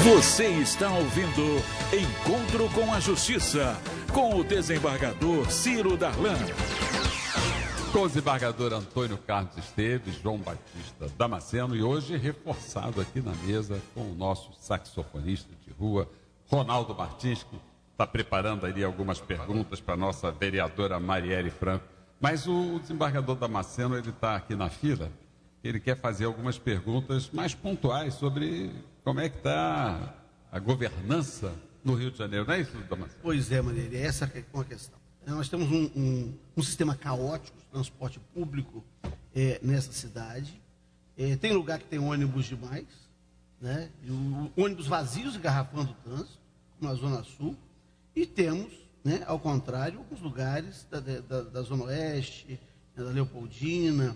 Você está ouvindo Encontro com a Justiça, com o desembargador Ciro Darlan. Com o desembargador Antônio Carlos Esteves, João Batista Damasceno, e hoje reforçado aqui na mesa com o nosso saxofonista de rua, Ronaldo Martins, que está preparando ali algumas perguntas para a nossa vereadora Marielle Franco. Mas o desembargador Damasceno, ele está aqui na fila, ele quer fazer algumas perguntas mais pontuais sobre como é que está a governança no Rio de Janeiro. Não é isso, Damasceno? Pois é, Marielle, essa é uma questão. Nós temos um sistema caótico de transporte público nessa cidade. Tem lugar que tem ônibus demais, né? Ônibus vazios e garrafando o trânsito, como na Zona Sul. E temos, né, ao contrário, alguns lugares da Zona Oeste, da Leopoldina,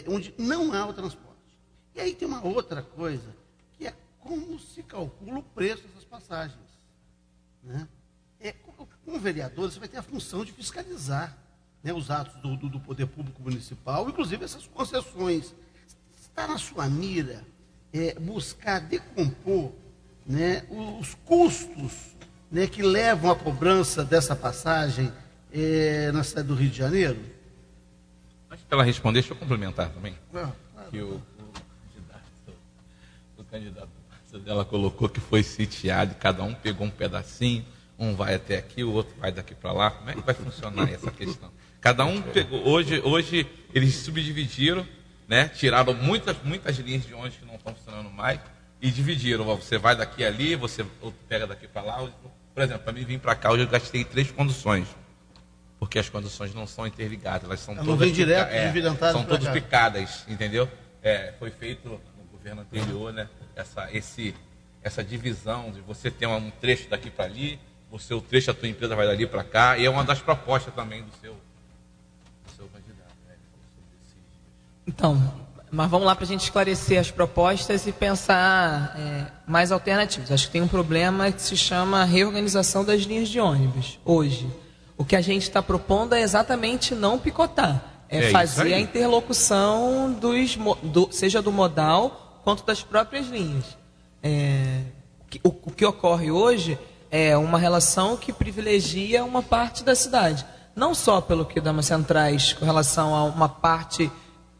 onde não há o transporte. E aí tem uma outra coisa, que é como se calcula o preço dessas passagens, né? Como vereador, você vai ter a função de fiscalizar, né, os atos do poder público municipal, inclusive essas concessões. Está na sua mira buscar decompor, né, os custos, né, que levam à cobrança dessa passagem na cidade do Rio de Janeiro? Antes de ela responder, deixa eu complementar também. Claro. Que o candidato dela colocou que foi sitiado, cada um pegou um pedacinho. Um vai até aqui, o outro vai daqui para lá. Como é que vai funcionar essa questão? Cada um pegou. Hoje eles subdividiram, né? Tiraram muitas linhas de ônibus que não estão funcionando mais e dividiram. Você vai daqui ali, você pega daqui para lá. Por exemplo, para mim vir para cá, hoje eu gastei 3 conduções, porque as conduções não são interligadas, elas são todas são todas picadas, entendeu? Foi feito no governo anterior, né? Essa divisão de você ter um trecho daqui para ali. O seu trecho, a tua empresa vai dali para cá, e é uma das propostas também do seu candidato. Né? Então, mas vamos lá para a gente esclarecer as propostas e pensar mais alternativas. Acho que tem um problema que se chama reorganização das linhas de ônibus. Hoje, o que a gente está propondo é exatamente não picotar, fazer a interlocução seja do modal quanto das próprias linhas. O que ocorre hoje é uma relação que privilegia uma parte da cidade. Não só pelo que o Damasceno traz com relação a uma parte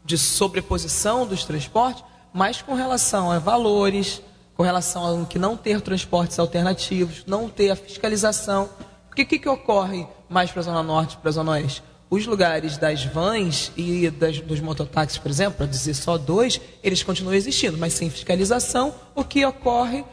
de sobreposição dos transportes, mas com relação a valores, com relação a que não ter transportes alternativos, não ter a fiscalização. Porque o que ocorre mais para a Zona Norte e para a Zona Oeste? Os lugares das vans e dos mototáxis, por exemplo, para dizer só 2, eles continuam existindo, mas sem fiscalização, o que ocorre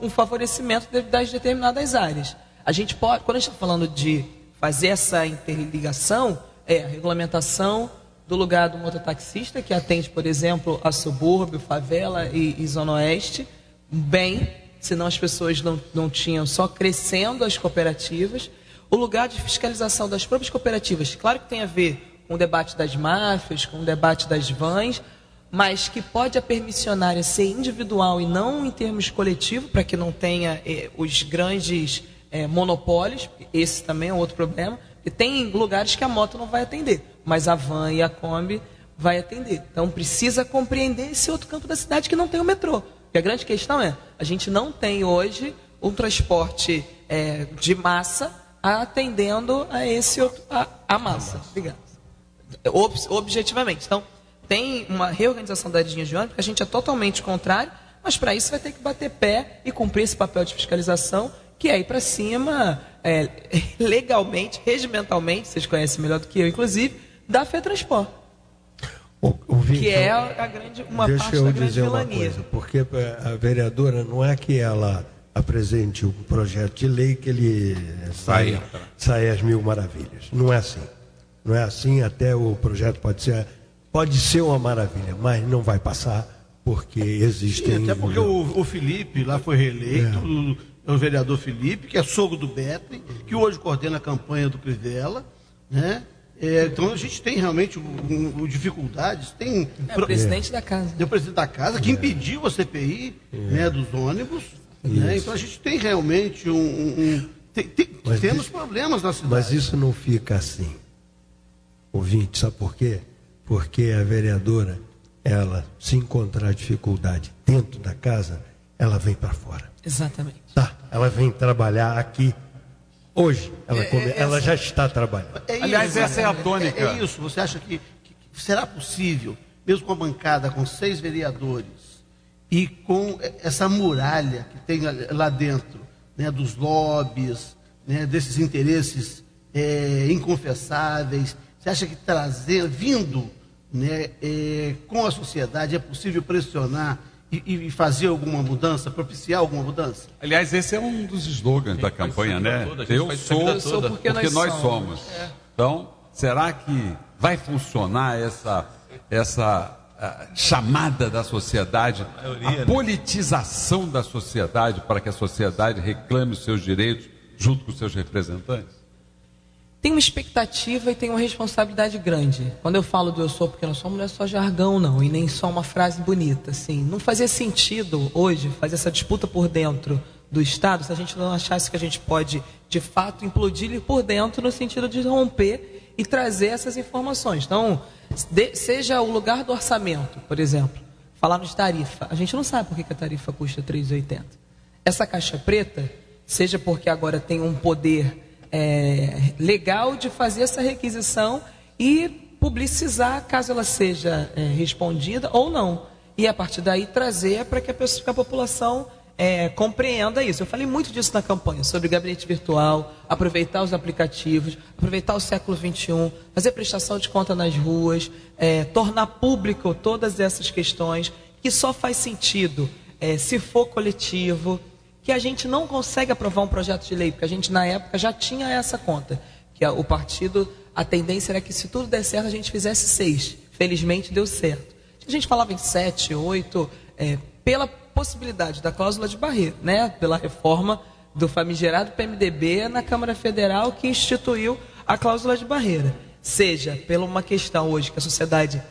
um favorecimento das determinadas áreas. A gente pode, quando a gente está falando de fazer essa interligação, a regulamentação do lugar do mototaxista, que atende, por exemplo, a subúrbio, favela e Zona Oeste, bem, senão as pessoas não tinham só crescendo as cooperativas. O lugar de fiscalização das próprias cooperativas, claro que tem a ver com o debate das máfias, com o debate das vans, mas que pode a permissionária ser individual e não em termos coletivos, para que não tenha os grandes monopólios. Esse também é outro problema. E tem lugares que a moto não vai atender, mas a van e a Kombi vai atender. Então precisa compreender esse outro campo da cidade que não tem o metrô. E a grande questão a gente não tem hoje um transporte de massa atendendo a esse outro, a massa. Obrigado. Objetivamente. Então, tem uma reorganização das linhas de ônibus, que a gente é totalmente contrário, mas para isso vai ter que bater pé e cumprir esse papel de fiscalização, que é ir para cima, legalmente, regimentalmente, vocês conhecem melhor do que eu, inclusive, da FETransport. Que é uma parte da grande vilania. Porque a vereadora não é que ela apresente um projeto de lei que ele saia às mil maravilhas. Não é assim. Não é assim, até o projeto pode ser uma maravilha, mas não vai passar, porque existem... Sim, até porque o Felipe lá foi reeleito, o vereador Felipe, que é sogro do Beto, que hoje coordena a campanha do Crivella, né? Então a gente tem realmente dificuldades. Tem o presidente da casa. Tem o presidente da casa que impediu a CPI né, dos ônibus. Né? Então a gente tem realmente temos problemas na cidade. Mas isso não fica assim, ouvinte, sabe por quê? Porque a vereadora, ela, se encontrar dificuldade dentro da casa, ela vem para fora. Exatamente. Tá, ela vem trabalhar aqui hoje. Ela já está trabalhando. Aliás, essa é a tônica. É isso. Você acha que será possível, mesmo com a bancada, com 6 vereadores, e com essa muralha que tem lá dentro, né, dos lobbies, né, desses interesses inconfessáveis, você acha que vindo, né, com a sociedade, é possível pressionar e fazer alguma mudança, propiciar alguma mudança? Aliás, esse é um dos slogans da campanha, né? Eu sou porque nós somos. Então, será que vai funcionar essa chamada da sociedade, a politização da sociedade, para que a sociedade reclame os seus direitos junto com os seus representantes? Tem uma expectativa e tem uma responsabilidade grande. Quando eu falo do eu sou porque nós somos, não é só jargão, não, e nem só uma frase bonita. Assim. Não fazia sentido hoje fazer essa disputa por dentro do Estado se a gente não achasse que a gente pode, de fato, implodir por dentro no sentido de romper e trazer essas informações. Então, seja o lugar do orçamento, por exemplo, falarmos de tarifa. A gente não sabe por que a tarifa custa R$ 3,80. Essa caixa preta, seja porque agora tem um poder legal de fazer essa requisição e publicizar, caso ela seja respondida ou não. E a partir daí trazer para que a população compreenda isso. Eu falei muito disso na campanha, sobre gabinete virtual, aproveitar os aplicativos, aproveitar o século XXI, fazer prestação de conta nas ruas, tornar público todas essas questões, que só faz sentido se for coletivo, que a gente não consegue aprovar um projeto de lei, porque a gente na época já tinha essa conta, que o partido, a tendência era que se tudo der certo a gente fizesse 6, felizmente deu certo. A gente falava em 7, 8, pela possibilidade da cláusula de barreira, né? Pela reforma do famigerado PMDB na Câmara Federal que instituiu a cláusula de barreira. Seja pela uma questão hoje que a sociedade,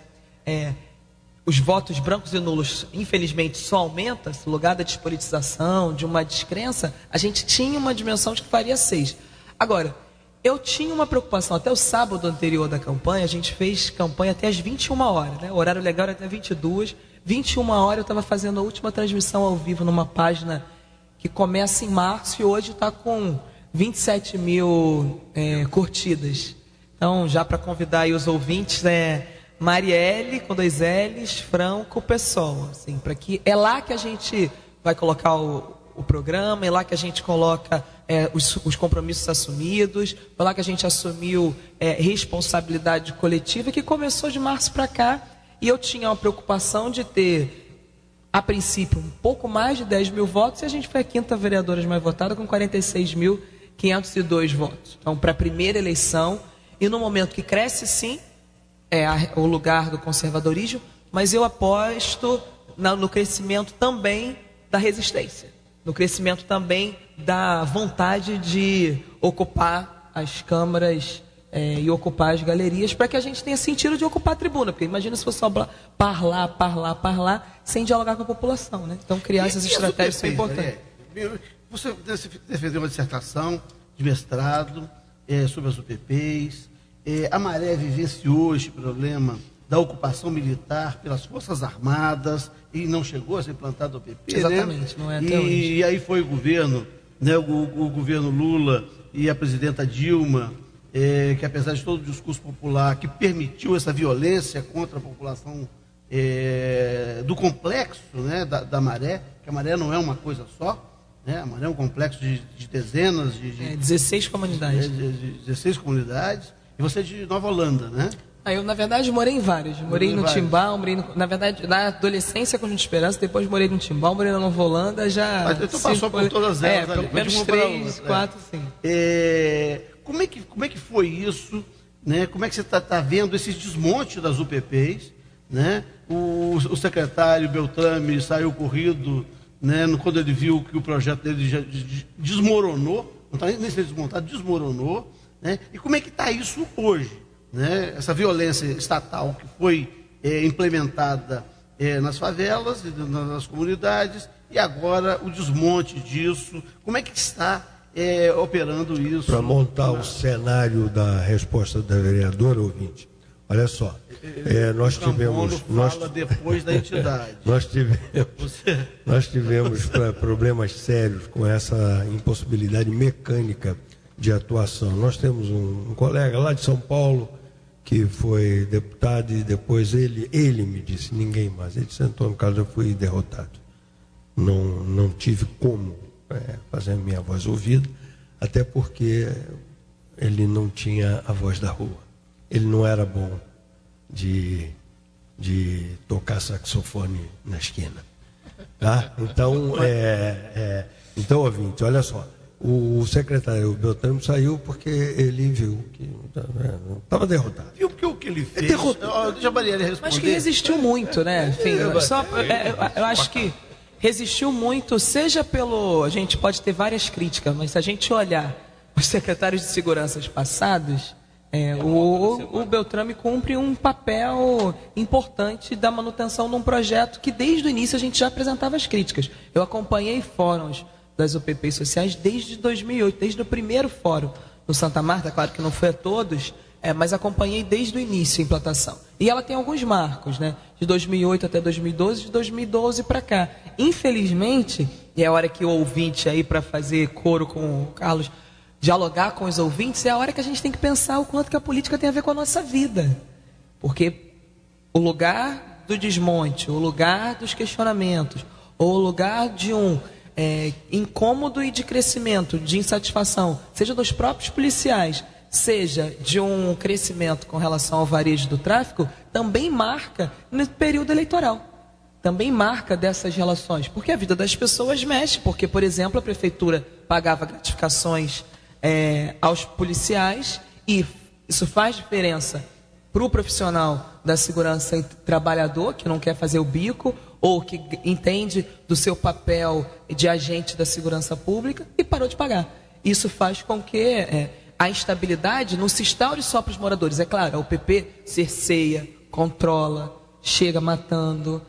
os votos brancos e nulos, infelizmente, só aumenta, no lugar da despolitização, de uma descrença, a gente tinha uma dimensão de que faria 6. Agora, eu tinha uma preocupação, até o sábado anterior da campanha, a gente fez campanha até às 21 horas, né? O horário legal era até 22, 21 horas eu estava fazendo a última transmissão ao vivo numa página que começa em março e hoje está com 27 mil curtidas. Então, já para convidar aí os ouvintes, Marielle, com 2 L's, Franco, Pessoa, assim, para que é lá que a gente vai colocar o programa, é lá que a gente coloca os compromissos assumidos, é lá que a gente assumiu responsabilidade coletiva, que começou de março para cá, e eu tinha uma preocupação de ter, a princípio, um pouco mais de 10 mil votos, e a gente foi a 5ª vereadora mais votada com 46.502 votos. Então, para a primeira eleição, e no momento que cresce, sim, o lugar do conservadorismo, mas eu aposto no crescimento também da resistência, no crescimento também da vontade de ocupar as câmaras e ocupar as galerias, para que a gente tenha sentido de ocupar a tribuna, porque imagina se fosse só parlar, sem dialogar com a população, né? Então criar essas estratégias são importantes. Você defendeu uma dissertação de mestrado sobre as UPPs. A Maré vivenciou este problema da ocupação militar pelas Forças Armadas e não chegou a ser implantado o UPP, exatamente, né? Não é até hoje. E aí foi o governo, né, o governo Lula e a presidenta Dilma, que apesar de todo o discurso popular que permitiu essa violência contra a população do complexo, né, da Maré, que a Maré não é uma coisa só, né, a Maré é um complexo de dezenas de 16 comunidades. 16 comunidades. E você é de Nova Holanda, né? Eu, na verdade, morei em vários. Morei no Timbal, na verdade, na adolescência com a Esperança, depois morei no Timbal, morei na Nova Holanda, já... Mas tu passou por todas elas ali. Pelo menos 3, 4, sim. Como é que foi isso, né? Como é que você está vendo esse desmonte das UPPs, né? O secretário Beltrame saiu corrido, né? Quando ele viu que o projeto dele já desmoronou, não está nem sendo desmontado, desmoronou, né? E como é que está isso hoje, né? Essa violência estatal que foi implementada nas favelas, nas comunidades, e agora o desmonte disso, como é que está operando isso? Para montar o cenário da resposta da vereadora, ouvinte, Olha só, nós tivemos... fala depois da entidade. Nós tivemos problemas sérios com essa impossibilidade mecânica de atuação. Nós temos um colega lá de São Paulo que foi deputado e depois ele me disse, ninguém mais. Ele disse, Antônio Carlos, eu fui derrotado. Não tive como fazer a minha voz ouvida, até porque ele não tinha a voz da rua. Ele não era bom de tocar saxofone na esquina. Tá? Então, ouvinte, olha só. O secretário Beltrame saiu porque ele viu que estava derrotado. Viu porque o que ele fez... Deixa a Marielle responder. Mas que resistiu muito, né? Enfim, eu acho que resistiu muito, seja pelo... A gente pode ter várias críticas, mas se a gente olhar os secretários de segurança passados, o Beltrame cumpre um papel importante da manutenção de um projeto que desde o início a gente já apresentava as críticas. Eu acompanhei fóruns das UPPs sociais desde 2008, desde o primeiro fórum no Santa Marta, claro que não foi a todos, mas acompanhei desde o início a implantação. E ela tem alguns marcos, né? De 2008 até 2012, de 2012 para cá. Infelizmente, e é a hora que o ouvinte aí, para fazer coro com o Carlos, dialogar com os ouvintes, é a hora que a gente tem que pensar o quanto que a política tem a ver com a nossa vida. Porque o lugar do desmonte, o lugar dos questionamentos, ou o lugar de um incômodo e de crescimento, de insatisfação, seja dos próprios policiais, seja de um crescimento com relação ao varejo do tráfico, também marca no período eleitoral. Também marca dessas relações, porque a vida das pessoas mexe, porque, por exemplo, a prefeitura pagava gratificações aos policiais e isso faz diferença para o profissional da segurança trabalhador, que não quer fazer o bico, ou que entende do seu papel de agente da segurança pública e parou de pagar. Isso faz com que a instabilidade não se instaure só para os moradores. É claro, a UPP cerceia, controla, chega matando,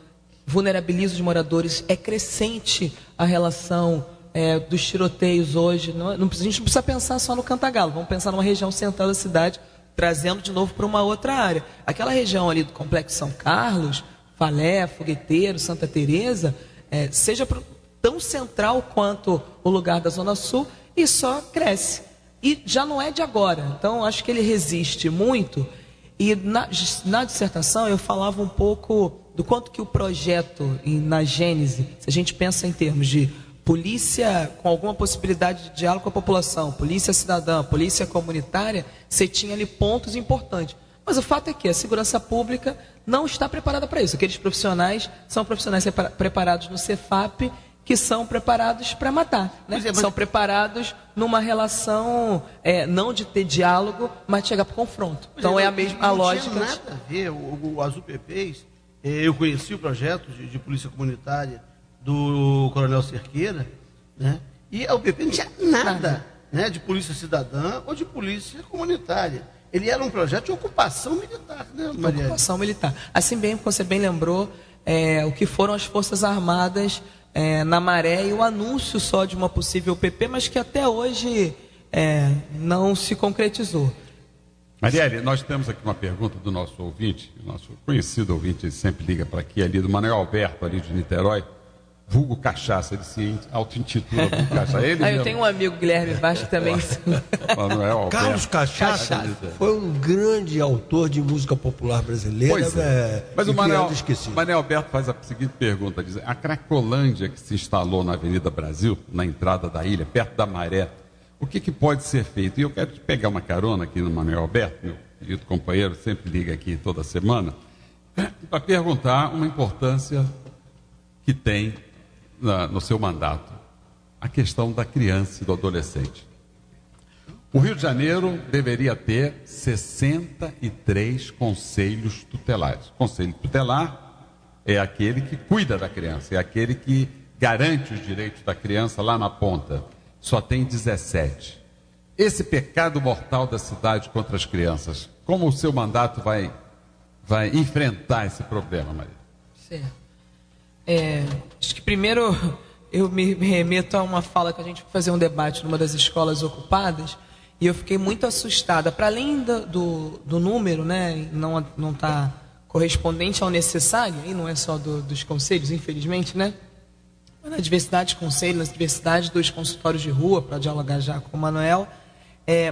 vulnerabiliza os moradores. É crescente a relação dos tiroteios hoje. A gente não precisa pensar só no Cantagalo, vamos pensar numa região central da cidade, trazendo de novo para uma outra área. Aquela região ali do Complexo São Carlos, Falé, Fogueteiro, Santa Teresa, seja tão central quanto o lugar da Zona Sul, e só cresce. E já não é de agora. Então, acho que ele resiste muito. E na dissertação eu falava um pouco do quanto que o projeto, na gênese, se a gente pensa em termos de polícia com alguma possibilidade de diálogo com a população, polícia cidadã, polícia comunitária, você tinha ali pontos importantes. Mas o fato é que a segurança pública não está preparada para isso. Aqueles profissionais são profissionais preparados no Cefap, que são preparados para matar, né? São preparados numa relação não de ter diálogo, mas de chegar para o confronto. Então é a mesma lógica. Não tinha nada a ver, as UPPs, eu conheci o projeto de polícia comunitária do Coronel Cerqueira, né? E a UPP não tinha nada, né, de polícia cidadã ou de polícia comunitária. Ele era um projeto de ocupação militar, né, Marielle? Ocupação militar. Assim bem, você bem lembrou, o que foram as Forças Armadas na Maré e o anúncio só de uma possível UPP, mas que até hoje não se concretizou. Marielle, nós temos aqui uma pergunta do nosso ouvinte, nosso conhecido ouvinte, ele sempre liga para aqui, ali do Manuel Alberto, ali de Niterói, vulgo Cachaça, ele se auto-intitula vulgo Cachaça. Eu tenho um amigo, Guilherme Vasco, também. Manuel Alberto. Carlos Cachaça foi um grande autor de música popular brasileira. Pois mas o Manuel Alberto faz a seguinte pergunta, diz, a Cracolândia que se instalou na Avenida Brasil, na entrada da ilha, perto da Maré, o que pode ser feito? E eu quero te pegar uma carona aqui no Manuel Alberto, meu querido companheiro, sempre liga aqui toda semana, para perguntar uma importância que tem no seu mandato, a questão da criança e do adolescente. O Rio de Janeiro deveria ter 63 conselhos tutelares. Conselho tutelar é aquele que cuida da criança, é aquele que garante os direitos da criança lá na ponta. Só tem 17. Esse pecado mortal da cidade contra as crianças, como o seu mandato vai enfrentar esse problema, Maria? Certo. Acho que primeiro eu me remeto a uma fala que a gente foi fazer um debate numa das escolas ocupadas e eu fiquei muito assustada. Para além do número, né, não está correspondente ao necessário, e não é só dos conselhos, infelizmente, né? Na diversidade de conselhos, na diversidade dos consultórios de rua, para dialogar já com o Manuel,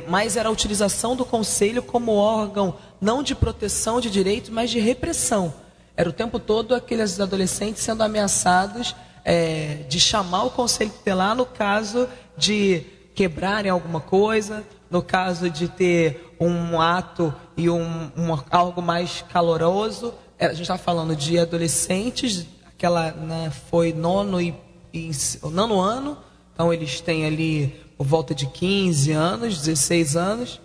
mas era a utilização do conselho como órgão não de proteção de direitos, mas de repressão. Era o tempo todo aqueles adolescentes sendo ameaçados de chamar o conselho tutelar no caso de quebrarem alguma coisa, no caso de ter um ato e algo mais caloroso. A gente está falando de adolescentes, foi nono ano, então eles têm ali por volta de 15 anos, 16 anos,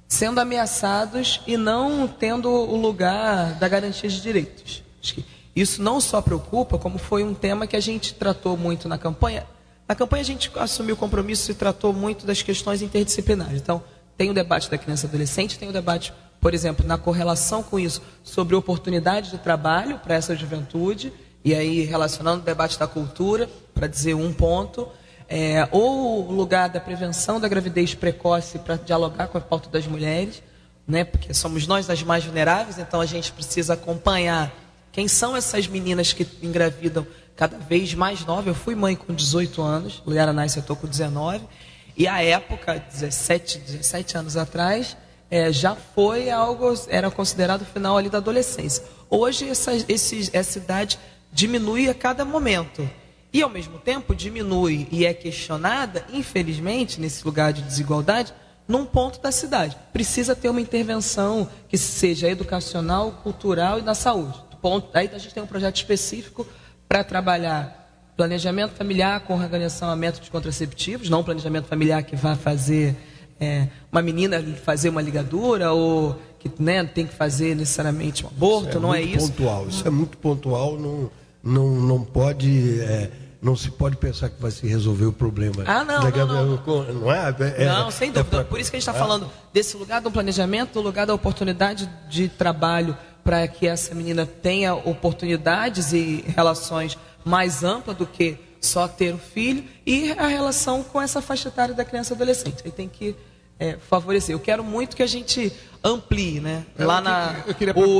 sendo ameaçados e não tendo o lugar da garantia de direitos. Acho que isso não só preocupa, como foi um tema que a gente tratou muito na campanha. Na campanha a gente assumiu o compromisso e tratou muito das questões interdisciplinares. Então, tem o debate da criança e adolescente, tem o debate, por exemplo, na correlação com isso, sobre oportunidade de trabalho para essa juventude, e aí relacionando o debate da cultura, para dizer um ponto, ou o lugar da prevenção da gravidez precoce para dialogar com a pauta das mulheres, né, porque somos nós as mais vulneráveis, então a gente precisa acompanhar quem são essas meninas que engravidam cada vez mais novas. Eu fui mãe com 18 anos, Luiara Nice, eu estou com 19, e à época, 17 anos atrás, já foi algo, era considerado o final ali da adolescência. Hoje essa idade diminui a cada momento. E, ao mesmo tempo, diminui e é questionada, infelizmente, nesse lugar de desigualdade, num ponto da cidade. Precisa ter uma intervenção que seja educacional, cultural e na saúde. Aí a gente tem um projeto específico para trabalhar planejamento familiar com organização a métodos contraceptivos, não um planejamento familiar que vá fazer uma menina fazer uma ligadura ou que, né, tem que fazer necessariamente um aborto, não é isso? Isso é muito pontual, não pode... Não se pode pensar que vai se resolver o problema. Não, sem dúvida. Por isso que a gente está falando desse lugar do planejamento, do lugar da oportunidade de trabalho, para que essa menina tenha oportunidades e relações mais amplas do que só ter o filho, e a relação com essa faixa etária da criança e adolescente. Aí tem que favorecer. Eu quero muito que a gente amplie, né?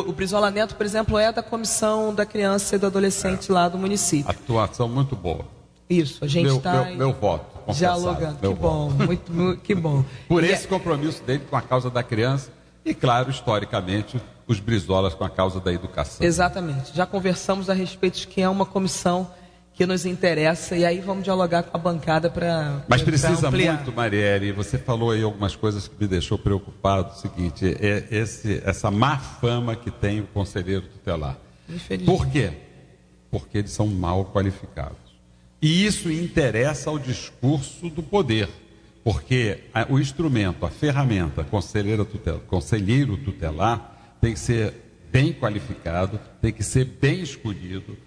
O Brizola Neto, por exemplo, é da Comissão da Criança e do Adolescente lá do município. Atuação muito boa. Isso, a gente está meu voto, dialogando. Que bom, muito que bom. Por esse compromisso dele com a causa da criança e, claro, historicamente, os Brizolas com a causa da educação. Exatamente. Já conversamos a respeito de que é uma comissão que nos interessa, e aí vamos dialogar com a bancada para Mas precisa muito, Marielle, você falou aí algumas coisas que me deixou preocupado, o seguinte, essa má fama que tem o conselheiro tutelar. Por quê? Porque eles são mal qualificados. E isso interessa ao discurso do poder, porque o instrumento, a ferramenta, conselheiro tutelar, tem que ser bem qualificado, tem que ser bem escolhido.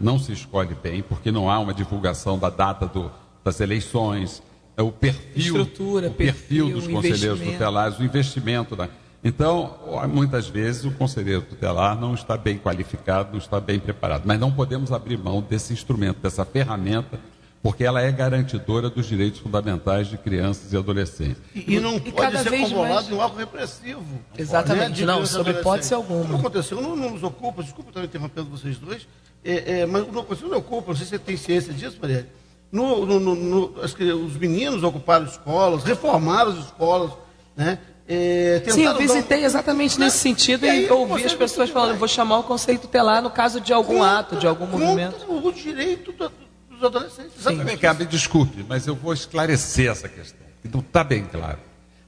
Não se escolhe bem, porque não há uma divulgação da data das eleições, o perfil dos conselheiros tutelares, o investimento. Então, muitas vezes, o conselheiro tutelar não está bem qualificado, não está bem preparado. Mas não podemos abrir mão desse instrumento, dessa ferramenta, porque ela é garantidora dos direitos fundamentais de crianças e adolescentes. E não pode ser controlado no algo repressivo. Exatamente, não, sob hipótese alguma. O que aconteceu não nos ocupa, desculpa estar interrompendo vocês dois, mas não aconteceu, não ocupa, não sei se você tem ciência disso, Marielle. Os meninos ocuparam escolas, reformaram as escolas, né? Sim, eu visitei exatamente nesse sentido e ouvi as pessoas falando, vou chamar o conselho tutelar no caso de algum ato, de algum movimento. O direito dos adolescentes. Me desculpe, mas eu vou esclarecer essa questão, que não está bem claro.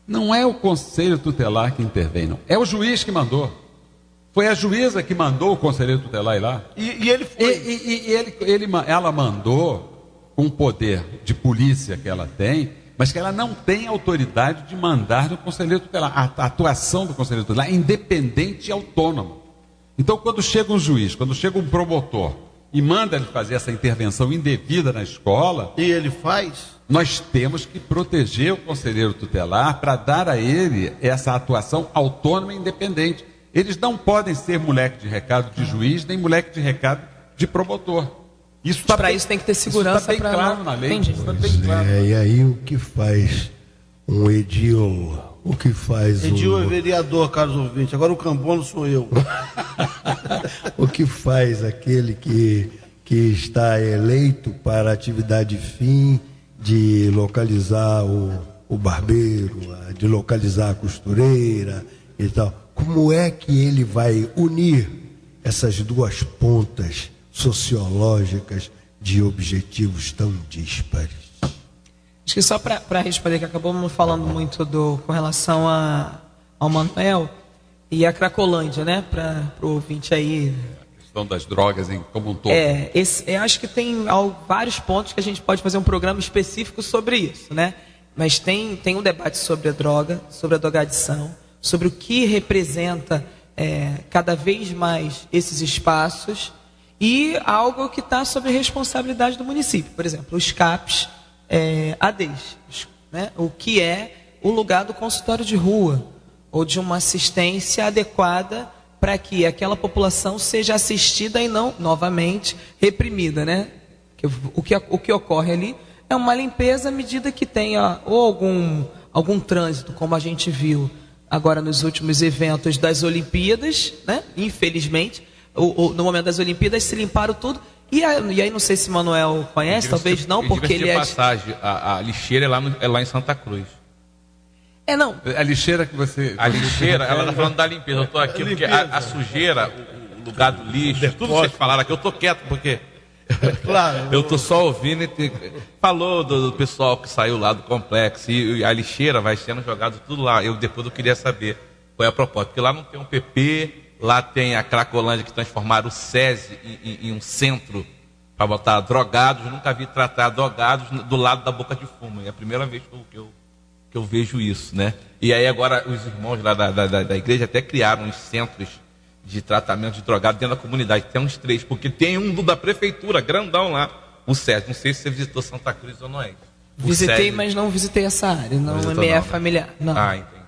Não é o conselho tutelar que intervém, não. É o juiz que mandou. Foi a juíza que mandou o conselheiro tutelar ir lá. E ele foi. Ela mandou com o poder de polícia que ela tem, mas que ela não tem autoridade de mandar do conselheiro tutelar. A atuação do conselheiro tutelar é independente e autônoma. Então, quando chega um juiz, quando chega um promotor e manda ele fazer essa intervenção indevida na escola, e ele faz, nós temos que proteger o conselheiro tutelar para dar a ele essa atuação autônoma e independente. Eles não podem ser moleque de recado de juiz, nem moleque de recado de promotor. Para isso tem que ter segurança. Isso está bem claro na lei. E aí o que faz um edil, o que faz Edil é vereador, caros ouvintes, agora o Cambono sou eu. o que faz aquele que está eleito para atividade fim de localizar o barbeiro, de localizar a costureira e tal. Como é que ele vai unir essas duas pontas sociológicas de objetivos tão díspares? Acho que só para responder, que acabamos falando muito com relação ao Manuel e a Cracolândia, né? Para o ouvinte aí. A questão das drogas como um todo. Eu acho que tem vários pontos que a gente pode fazer um programa específico sobre isso, né? Mas tem um debate sobre a droga, sobre a drogadição, sobre o que representa cada vez mais esses espaços e algo que está sob responsabilidade do município. Por exemplo, os CAPs ADs, né? O que é o lugar do consultório de rua ou de uma assistência adequada para que aquela população seja assistida e não, novamente, reprimida, né? O que ocorre ali é uma limpeza à medida que tenha ou algum trânsito, como a gente viu agora nos últimos eventos das Olimpíadas, né? Infelizmente, no momento das Olimpíadas se limparam tudo. E aí não sei se Manuel conhece, talvez não, porque ele passagem, a lixeira é lá em Santa Cruz. Não. A lixeira que você... A lixeira, ela está falando da limpeza. Eu estou aqui porque a sujeira, o lugar do lixo, tudo que vocês falaram aqui, eu estou quieto porque... Claro. Eu estou só ouvindo e falou do pessoal que saiu lá do complexo e a lixeira vai sendo jogado tudo lá. Depois eu queria saber qual é a proposta, porque lá não tem um PP... Lá tem a Cracolândia, que transformaram o SESI em um centro para botar drogados. Eu nunca vi tratar drogados do lado da boca de fumo. É a primeira vez que eu vejo isso, né? E aí agora os irmãos lá da igreja até criaram uns centros de tratamento de drogados dentro da comunidade. Tem uns 3, porque tem um da prefeitura, grandão lá, o SESI. Não sei se você visitou Santa Cruz ou não é. Visitei, SESI... mas não visitei essa área. Não é familiar. Não. Entendi.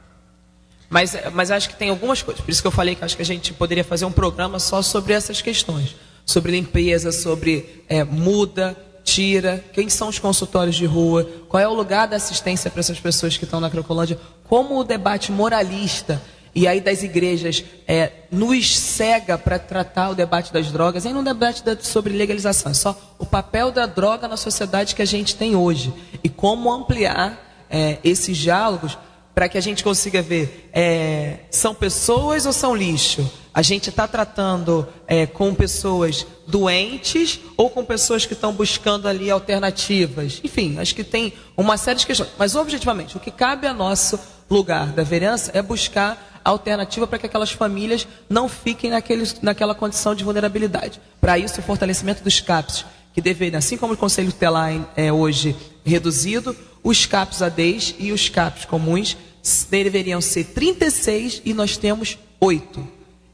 Mas acho que tem algumas coisas. Por isso que eu falei que acho que a gente poderia fazer um programa só sobre essas questões. Sobre limpeza, sobre muda, tira, quem são os consultórios de rua, qual é o lugar da assistência para essas pessoas que estão na Cracolândia, como o debate moralista e aí das igrejas nos cega para tratar o debate das drogas. Aí não debate sobre legalização, é só o papel da droga na sociedade que a gente tem hoje. E como ampliar esses diálogos para que a gente consiga ver, são pessoas ou são lixo? A gente está tratando com pessoas doentes ou com pessoas que estão buscando ali alternativas? Enfim, acho que tem uma série de questões. Mas, objetivamente, o que cabe a nosso lugar da vereança é buscar alternativa para que aquelas famílias não fiquem naquela condição de vulnerabilidade. Para isso, o fortalecimento dos CAPs, que deveriam, assim como o Conselho Tutelar é hoje reduzido, os CAPs ADs e os CAPs comuns deveriam ser 36 e nós temos 8.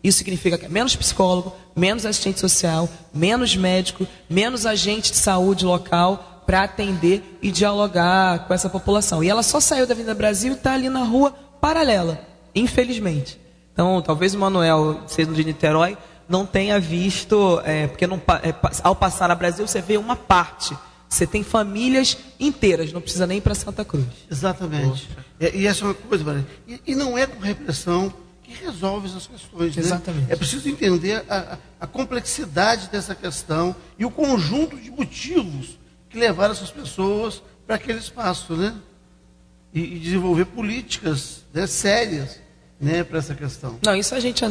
Isso significa que é menos psicólogo, menos assistente social, menos médico, menos agente de saúde local para atender e dialogar com essa população. E ela só saiu da Avenida Brasil e está ali na rua paralela, infelizmente. Então, talvez o Manuel, sendo de Niterói, não tenha visto, porque ao passar na Brasil você vê uma parte. Você tem famílias inteiras, não precisa nem ir para Santa Cruz. Exatamente. E essa é uma coisa, Maria. E não é com repressão que resolve essas questões. Exatamente. Né? É preciso entender a complexidade dessa questão e o conjunto de motivos que levaram essas pessoas para aquele espaço, né? E desenvolver políticas, né, sérias, né, para essa questão. Não, isso a gente,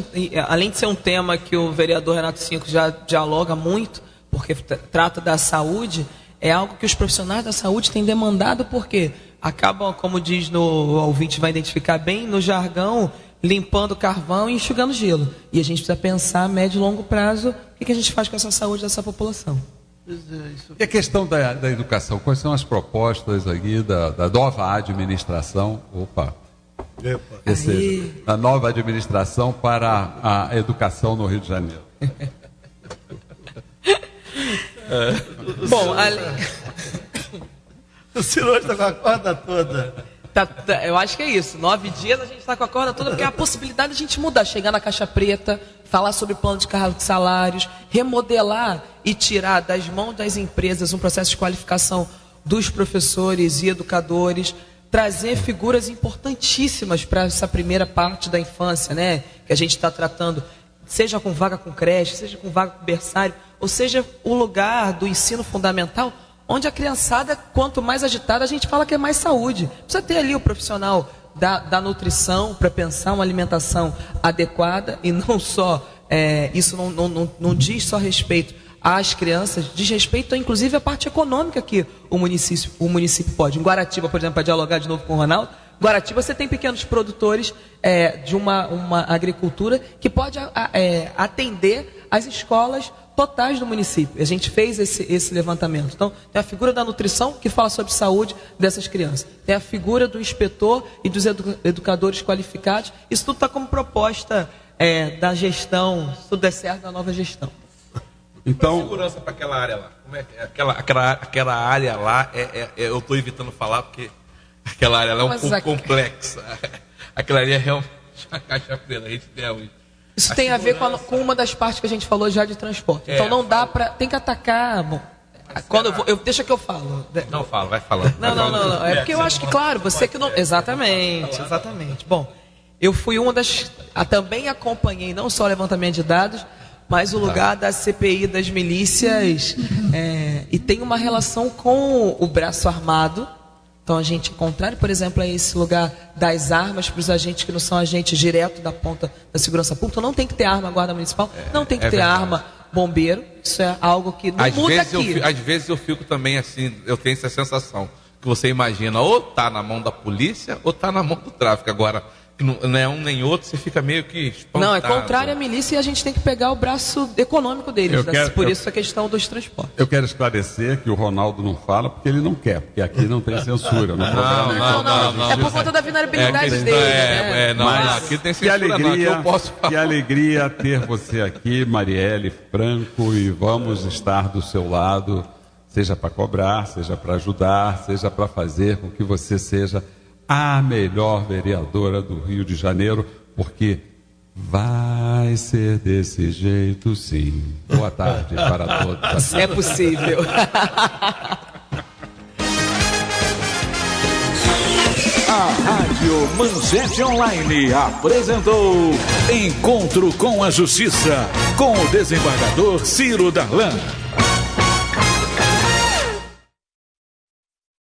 além de ser um tema que o vereador Renato Cinco já dialoga muito, porque trata da saúde, é algo que os profissionais da saúde têm demandado, porque acabam, como diz o ouvinte vai identificar bem, no jargão, limpando carvão e enxugando gelo. E a gente precisa pensar a médio e longo prazo o que a gente faz com essa saúde dessa população. E a questão da educação, quais são as propostas aí da nova administração? Da nova administração para a educação no Rio de Janeiro? Bom, o senhor está com a corda toda. Eu acho que é isso. 9 dias a gente está com a corda toda, porque é a possibilidade de a gente mudar, chegar na caixa preta, falar sobre plano de cargo de salários, remodelar e tirar das mãos das empresas um processo de qualificação dos professores e educadores, trazer figuras importantíssimas para essa primeira parte da infância, né? Que a gente está tratando, seja com vaga com creche, seja com vaga com berçário, ou seja, o lugar do ensino fundamental, onde a criançada, quanto mais agitada, a gente fala que é mais saúde. Precisa ter ali o profissional da nutrição para pensar uma alimentação adequada e não só, isso não diz só respeito às crianças, diz respeito inclusive à parte econômica que o município pode. Em Guaratiba, por exemplo, para dialogar de novo com o Ronaldo, Guaratiba você tem pequenos produtores de uma agricultura que pode atender as escolas totais do município. A gente fez esse levantamento. Então, tem a figura da nutrição, que fala sobre saúde dessas crianças. Tem a figura do inspetor e dos educadores qualificados. Isso tudo está como proposta da gestão, se tudo der certo, da nova gestão. Então, segurança para aquela área lá. Como é aquela área lá? Eu estou evitando falar porque aquela área lá é um pouco complexa. Aquela área é realmente a caixa preta. A gente tem hoje. Isso tem a ver com uma das partes que a gente falou já de transporte. Então não dá para... Tem que atacar... Bom, quando deixa que eu falo. Não, fala, vai falando. Não. É porque eu acho que, claro, você que não... Exatamente. Bom, eu fui uma das... Também acompanhei não só o levantamento de dados, mas o lugar da CPI das milícias e tem uma relação com o braço armado. Então a gente, contrário, por exemplo, a esse lugar das armas para os agentes que não são agentes direto da ponta da segurança pública, não tem que ter arma guarda municipal, não tem que ter arma bombeiro, isso é algo que não muda aqui. Às vezes eu fico também assim, eu tenho essa sensação, que você imagina, ou tá na mão da polícia, ou tá na mão do tráfico. Agora, não é um nem outro, você fica meio que espantado. Não, é contrário à milícia e a gente tem que pegar o braço econômico deles. Por isso a questão dos transportes. Eu quero esclarecer que o Ronaldo não fala porque ele não quer, porque aqui não tem censura. Não. É por conta da vulnerabilidade dele. Mas aqui tem censura, não, aqui eu posso falar. Que alegria ter você aqui, Marielle Franco, e vamos estar do seu lado, seja para cobrar, seja para ajudar, seja para fazer com que você seja a melhor vereadora do Rio de Janeiro, porque vai ser desse jeito, sim. Boa tarde para todos. É possível. A Rádio Manchete Online apresentou Encontro com a Justiça, com o desembargador Ciro Darlan.